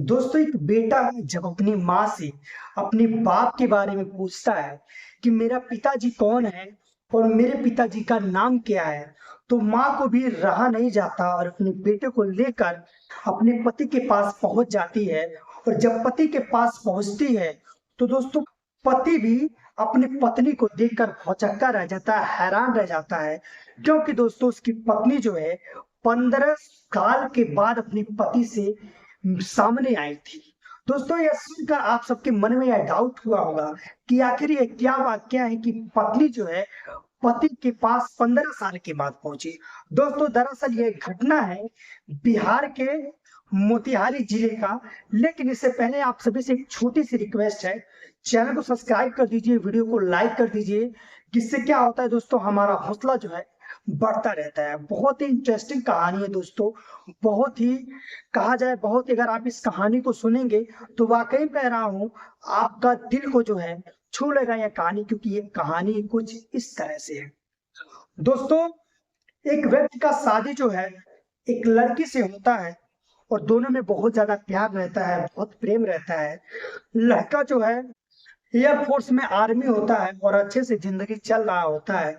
दोस्तों एक बेटा जब अपनी माँ से अपने बाप के बारे में पूछता है कि मेरा पिताजी कौन है और मेरे पिताजी का नाम क्या है, तो माँ को भी रहा नहीं जाता और अपने बेटे को लेकर अपने पति के पास पहुंच जाती है। और जब पति के पास पहुंचती है तो दोस्तों पति भी अपनी पत्नी को देखकर भौचक्का रह जाता है, हैरान रह जाता है, क्योंकि दोस्तों उसकी पत्नी जो है 15 साल के बाद अपने पति से सामने आई थी। दोस्तों यह सुनकर आप सबके मन में यह डाउट हुआ होगा कि आखिर ये क्या वाकया है कि पत्नी जो है पति के पास 15 साल के बाद पहुंची। दोस्तों दरअसल यह घटना है बिहार के मोतिहारी जिले का। लेकिन इससे पहले आप सभी से एक छोटी सी रिक्वेस्ट है, चैनल को सब्सक्राइब कर दीजिए, वीडियो को लाइक कर दीजिए। जिससे क्या होता है दोस्तों, हमारा हौसला जो है बढ़ता रहता है। बहुत ही इंटरेस्टिंग कहानी है दोस्तों, बहुत ही कहा जाए बहुत ही, अगर आप इस कहानी को सुनेंगे तो वाकई कह रहा हूँ आपका दिल को जो है छू लेगा यह कहानी, क्योंकि ये कहानी कुछ इस तरह से है। दोस्तों एक व्यक्ति का शादी जो है एक लड़की से होता है और दोनों में बहुत ज्यादा प्यार रहता है, बहुत प्रेम रहता है। लड़का जो है एयरफोर्स में आर्मी होता है और अच्छे से जिंदगी चल रहा होता है।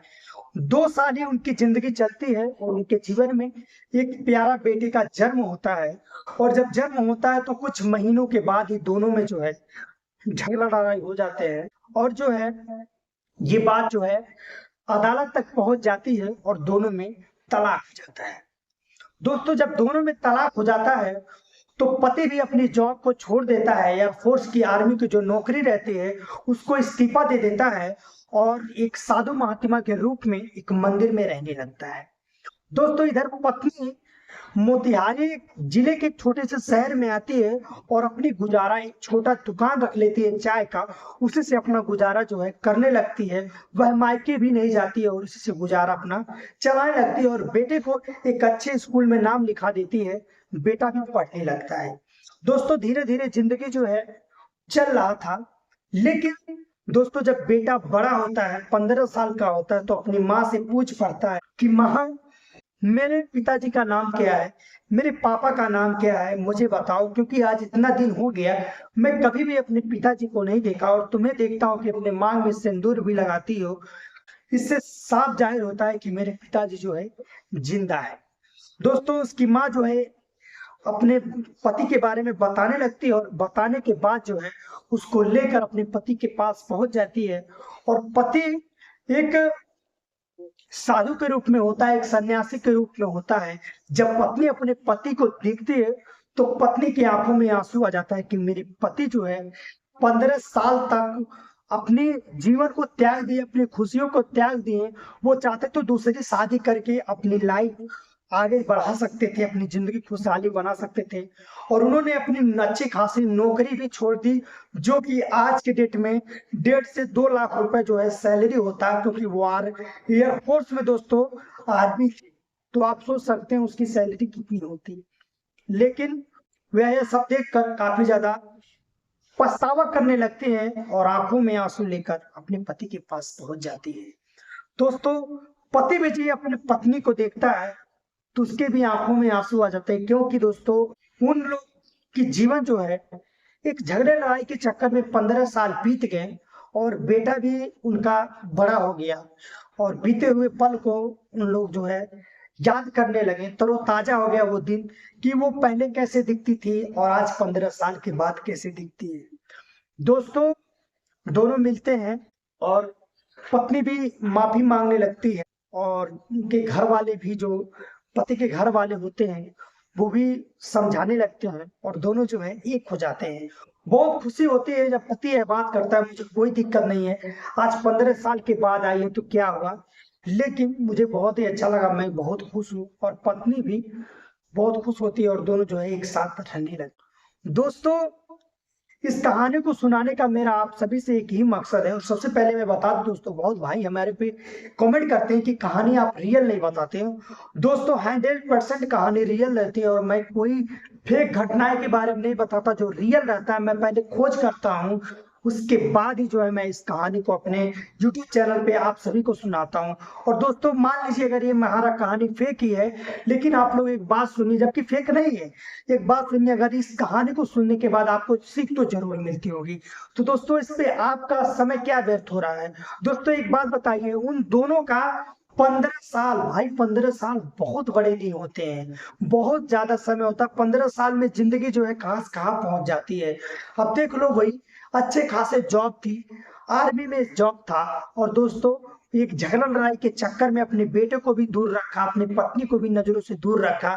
2 साल ही उनकी जिंदगी चलती है और उनके जीवन में एक प्यारा बेटे का जन्म होता है। और जब जन्म होता है तो कुछ महीनों के बाद ही दोनों में जो है झगड़ा लड़ाई हो जाते हैं। और जो है ये बात जो है अदालत तक पहुंच जाती है और दोनों में तलाक हो जाता है। दोस्तों जब दोनों में तलाक हो जाता है तो पति भी अपनी जॉब को छोड़ देता है, एयरफोर्स की आर्मी की जो नौकरी रहती है उसको इस्तीफा दे देता है और एक साधु महात्मा के रूप में एक मंदिर में रहने लगता है। दोस्तों इधर पत्नी मोतिहारी जिले के एक छोटे से शहर में आती है और अपनी गुजारा एक छोटा दुकान रख लेती है चाय का, उसी से अपना गुजारा जो है करने लगती है। वह मायके भी नहीं जाती है और उसी से गुजारा अपना चलाने लगती है और बेटे को एक अच्छे स्कूल में नाम लिखा देती है। बेटा भी पढ़ने लगता है। दोस्तों धीरे धीरे जिंदगी जो है चल रहा था। लेकिन दोस्तों जब बेटा बड़ा होता है, 15 साल का होता है, तो अपनी माँ से पूछ पड़ता है कि माँ मेरे पिताजी का नाम क्या है, मेरे पापा का नाम क्या है, मुझे बताओ, क्योंकि आज इतना दिन हो गया मैं कभी भी अपने पिताजी को नहीं देखा और तुम्हें देखता हूँ कि अपने मांग में सिंदूर भी लगाती हो। इससे साफ जाहिर होता है कि मेरे पिताजी जो है जिंदा है। दोस्तों उसकी माँ जो है अपने पति के बारे में बताने लगती है और बताने के बाद जो है उसको लेकर अपने पति के पास पहुंच जाती है। और पति एक साधु के रूप में होता है, एक सन्यासी के रूप में होता है। जब पत्नी अपने पति को देखती है तो पत्नी की आंखों में आंसू आ जाता है कि मेरे पति जो है 15 साल तक अपने जीवन को त्याग दिए, अपनी खुशियों को त्याग दिए। वो चाहते तो दूसरी शादी करके अपनी लाइफ आगे बढ़ा सकते थे, अपनी जिंदगी खुशहाली बना सकते थे, और उन्होंने अपनी अच्छी खासी नौकरी भी छोड़ दी, जो कि आज के डेट में 1.5 से 2 लाख रुपए जो है सैलरी होता है, क्योंकि वो एयरफोर्स में दोस्तों आर्मी थी। तो आप सोच सकते हैं उसकी सैलरी कितनी होती। लेकिन वह यह सब देखकर काफी ज्यादा पछतावा करने लगते हैं और आंखों में आंसू लेकर अपने पति के पास पहुंच जाती है। दोस्तों पति भी जी अपने पत्नी को देखता है तो उसके भी आंखों में आंसू आ जाते हैं, क्योंकि दोस्तों उन लोग की जीवन जो है एक झगड़े लड़ाई के चक्कर में 15 साल बीत गए और बेटा भी उनका बड़ा हो गया। और बीते हुए पल को उन लोग जो है याद करने लगे, तरोताजा हो गया वो दिन कि वो पहले कैसे दिखती थी और आज 15 साल के बाद कैसे दिखती है। दोस्तों दोनों मिलते हैं और पत्नी भी माफी मांगने लगती है और उनके घर वाले भी, जो पति के घर वाले होते हैं, वो भी समझाने लगते हैं और दोनों जो है एक हो जाते हैं। बहुत खुशी होती है जब पति यह बात करता है मुझे कोई दिक्कत नहीं है, आज 15 साल के बाद आई है तो क्या हुआ, लेकिन मुझे बहुत ही अच्छा लगा, मैं बहुत खुश हूँ। और पत्नी भी बहुत खुश होती है और दोनों जो है एक साथ रहने लगते। दोस्तों इस कहानी को सुनाने का मेरा आप सभी से एक ही मकसद है। और सबसे पहले मैं बता दूं दोस्तों, बहुत भाई हमारे पे कमेंट करते हैं कि कहानी आप रियल नहीं बताते हो। दोस्तों 100% कहानी रियल रहती है और मैं कोई फेक घटनाएं के बारे में नहीं बताता, जो रियल रहता है मैं पहले खोज करता हूँ, उसके बाद ही जो है मैं इस कहानी को अपने यूट्यूब चैनल पे आप सभी को सुनाता हूँ। और दोस्तों मान लीजिए अगर ये हमारा कहानी फेक ही है, लेकिन आप लोग एक बात सुनिए, जबकि फेक नहीं है, एक बात सुनिए, अगर इस कहानी को सुनने के बाद आपको सीख तो जरूर मिलती होगी। तो दोस्तों इस पे आपका समय क्या व्यर्थ हो रहा है? दोस्तों एक बात बताइए, उन दोनों का 15 साल, भाई 15 साल बहुत बड़े नहीं होते हैं, बहुत ज्यादा समय होता है। 15 साल में जिंदगी जो है कहां से कहां पहुंच जाती है। अब देख लो भाई, अच्छे खासे जॉब थी, आर्मी में जॉब था, और दोस्तों एक झगड़ा लड़ाई के चक्कर में अपने बेटे को भी दूर रखा, अपनी पत्नी को भी नजरों से दूर रखा।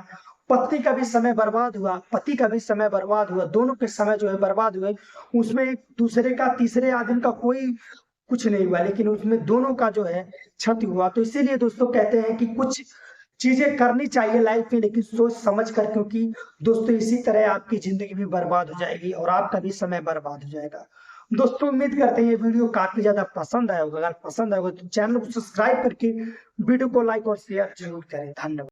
पत्नी का भी समय बर्बाद हुआ, पति का भी समय बर्बाद हुआ, दोनों के समय जो है बर्बाद हुए। उसमें एक दूसरे का, तीसरे आदमी का कोई कुछ नहीं हुआ, लेकिन उसमें दोनों का जो है क्षति हुआ। तो इसीलिए दोस्तों कहते हैं कि कुछ चीजें करनी चाहिए लाइफ में, लेकिन सोच समझ कर, क्योंकि दोस्तों इसी तरह आपकी जिंदगी भी बर्बाद हो जाएगी और आपका भी समय बर्बाद हो जाएगा। दोस्तों उम्मीद करते हैं ये वीडियो काफी ज्यादा पसंद आया होगा। अगर पसंद आया होगा तो चैनल को सब्सक्राइब करके वीडियो को लाइक और शेयर जरूर करें। धन्यवाद।